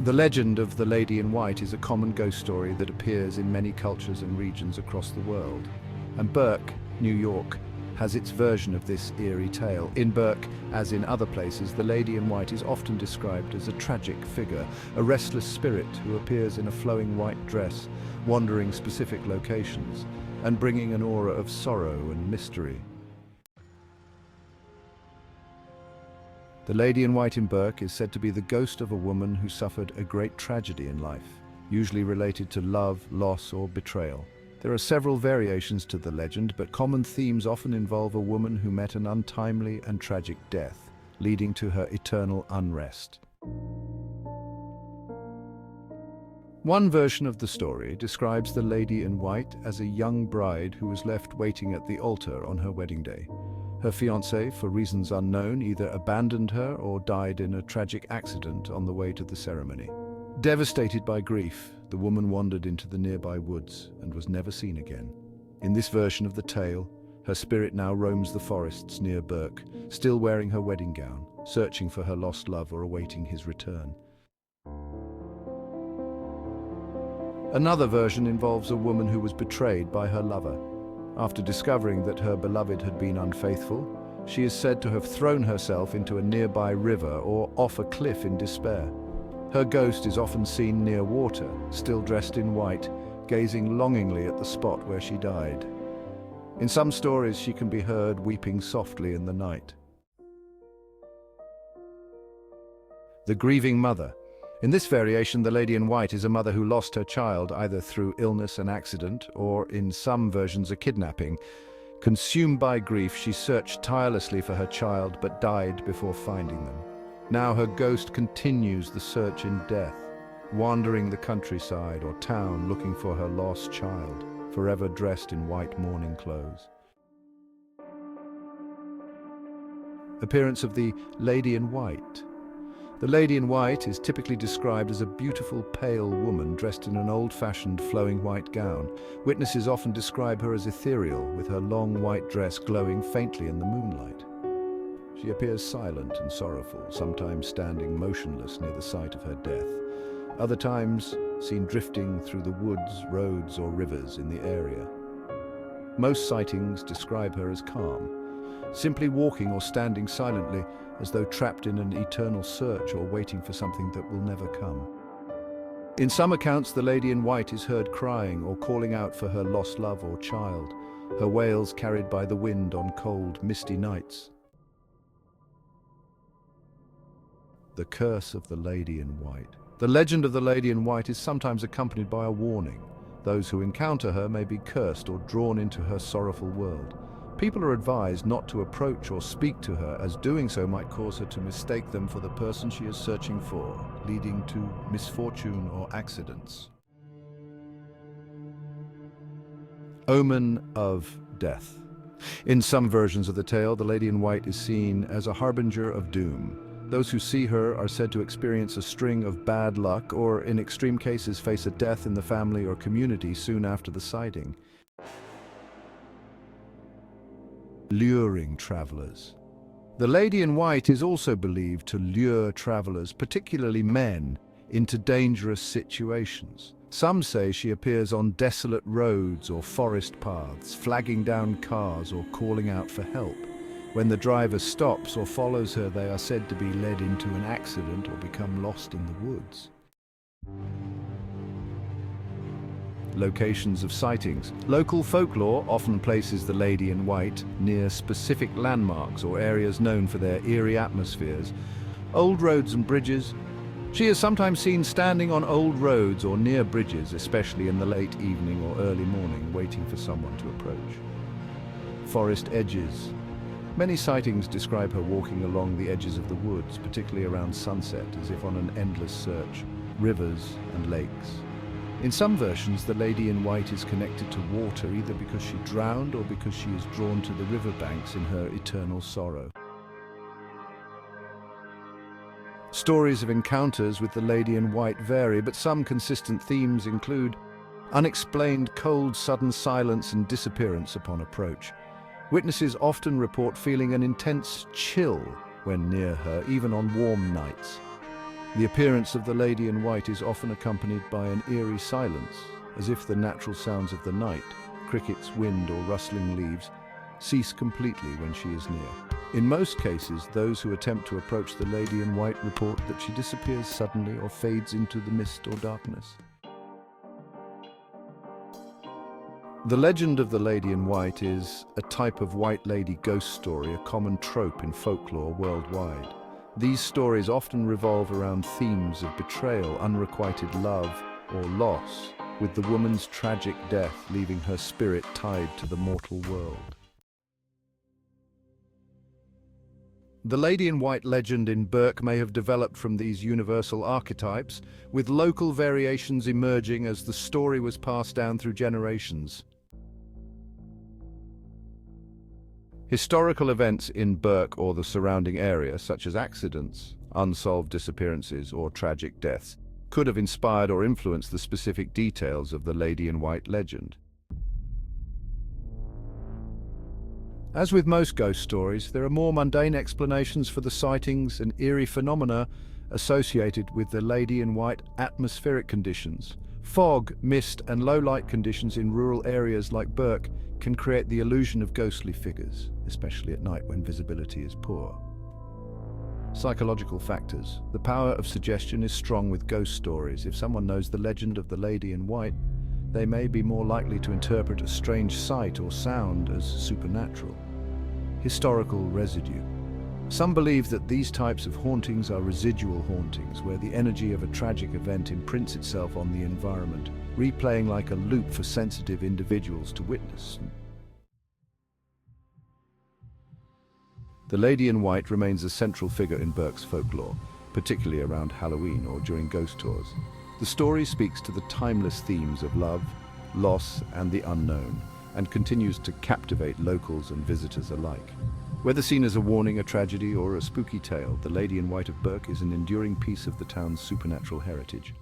The legend of the Lady in White is a common ghost story that appears in many cultures and regions across the world. And Burke, New York, has its version of this eerie tale. In Burke, as in other places, the Lady in White is often described as a tragic figure, a restless spirit who appears in a flowing white dress, wandering specific locations, and bringing an aura of sorrow and mystery. The Lady in White in Burke is said to be the ghost of a woman who suffered a great tragedy in life, usually related to love, loss, or betrayal. There are several variations to the legend, but common themes often involve a woman who met an untimely and tragic death, leading to her eternal unrest. One version of the story describes the Lady in White as a young bride who was left waiting at the altar on her wedding day. Her fiancé, for reasons unknown, either abandoned her or died in a tragic accident on the way to the ceremony. Devastated by grief, the woman wandered into the nearby woods and was never seen again. In this version of the tale, her spirit now roams the forests near Burke, still wearing her wedding gown, searching for her lost love or awaiting his return. Another version involves a woman who was betrayed by her lover. After discovering that her beloved had been unfaithful, she is said to have thrown herself into a nearby river or off a cliff in despair. Her ghost is often seen near water, still dressed in white, gazing longingly at the spot where she died. In some stories, she can be heard weeping softly in the night. The grieving mother. In this variation, the Lady in White is a mother who lost her child either through illness and accident or, in some versions, a kidnapping. Consumed by grief, she searched tirelessly for her child but died before finding them. Now her ghost continues the search in death, wandering the countryside or town looking for her lost child, forever dressed in white mourning clothes. Appearance of the Lady in White. The Lady in White is typically described as a beautiful, pale woman dressed in an old-fashioned flowing white gown. Witnesses often describe her as ethereal, with her long white dress glowing faintly in the moonlight. She appears silent and sorrowful, sometimes standing motionless near the site of her death. Other times, seen drifting through the woods, roads, or rivers in the area. Most sightings describe her as calm, simply walking or standing silently, as though trapped in an eternal search or waiting for something that will never come. In some accounts, the Lady in White is heard crying or calling out for her lost love or child, her wails carried by the wind on cold, misty nights. The curse of the Lady in White. The legend of the Lady in White is sometimes accompanied by a warning. Those who encounter her may be cursed or drawn into her sorrowful world. People are advised not to approach or speak to her, as doing so might cause her to mistake them for the person she is searching for, leading to misfortune or accidents. Omen of death. In some versions of the tale, the Lady in White is seen as a harbinger of doom. Those who see her are said to experience a string of bad luck or, in extreme cases, face a death in the family or community soon after the sighting. Luring travelers. The Lady in White is also believed to lure travelers, particularly men, into dangerous situations. Some say she appears on desolate roads or forest paths, flagging down cars or calling out for help. When the driver stops or follows her, they are said to be led into an accident or become lost in the woods. Locations of sightings. Local folklore often places the Lady in White near specific landmarks or areas known for their eerie atmospheres. Old roads and bridges. She is sometimes seen standing on old roads or near bridges, especially in the late evening or early morning, waiting for someone to approach. Forest edges. Many sightings describe her walking along the edges of the woods, particularly around sunset, as if on an endless search. Rivers and lakes. In some versions, the Lady in White is connected to water, either because she drowned or because she is drawn to the riverbanks in her eternal sorrow. Stories of encounters with the Lady in White vary, but some consistent themes include unexplained cold, sudden silence and disappearance upon approach. Witnesses often report feeling an intense chill when near her, even on warm nights. The appearance of the Lady in White is often accompanied by an eerie silence, as if the natural sounds of the night, crickets, wind, or rustling leaves, cease completely when she is near. In most cases, those who attempt to approach the Lady in White report that she disappears suddenly or fades into the mist or darkness. The legend of the Lady in White is a type of white lady ghost story, a common trope in folklore worldwide. These stories often revolve around themes of betrayal, unrequited love, or loss, with the woman's tragic death leaving her spirit tied to the mortal world. The Lady in White legend in Berk may have developed from these universal archetypes, with local variations emerging as the story was passed down through generations. Historical events in Berk or the surrounding area, such as accidents, unsolved disappearances, or tragic deaths, could have inspired or influenced the specific details of the Lady in White legend. As with most ghost stories, there are more mundane explanations for the sightings and eerie phenomena associated with the Lady in White atmospheric conditions. Fog, mist, and low-light conditions in rural areas like Berk can create the illusion of ghostly figures, especially at night when visibility is poor. Psychological factors. The power of suggestion is strong with ghost stories. If someone knows the legend of the Lady in White, they may be more likely to interpret a strange sight or sound as supernatural. Historical residue. Some believe that these types of hauntings are residual hauntings, where the energy of a tragic event imprints itself on the environment, replaying like a loop for sensitive individuals to witness. The Lady in White remains a central figure in Berk's folklore, particularly around Halloween or during ghost tours. The story speaks to the timeless themes of love, loss, and the unknown, and continues to captivate locals and visitors alike. Whether seen as a warning, a tragedy, or a spooky tale, the Lady in White of Berk is an enduring piece of the town's supernatural heritage.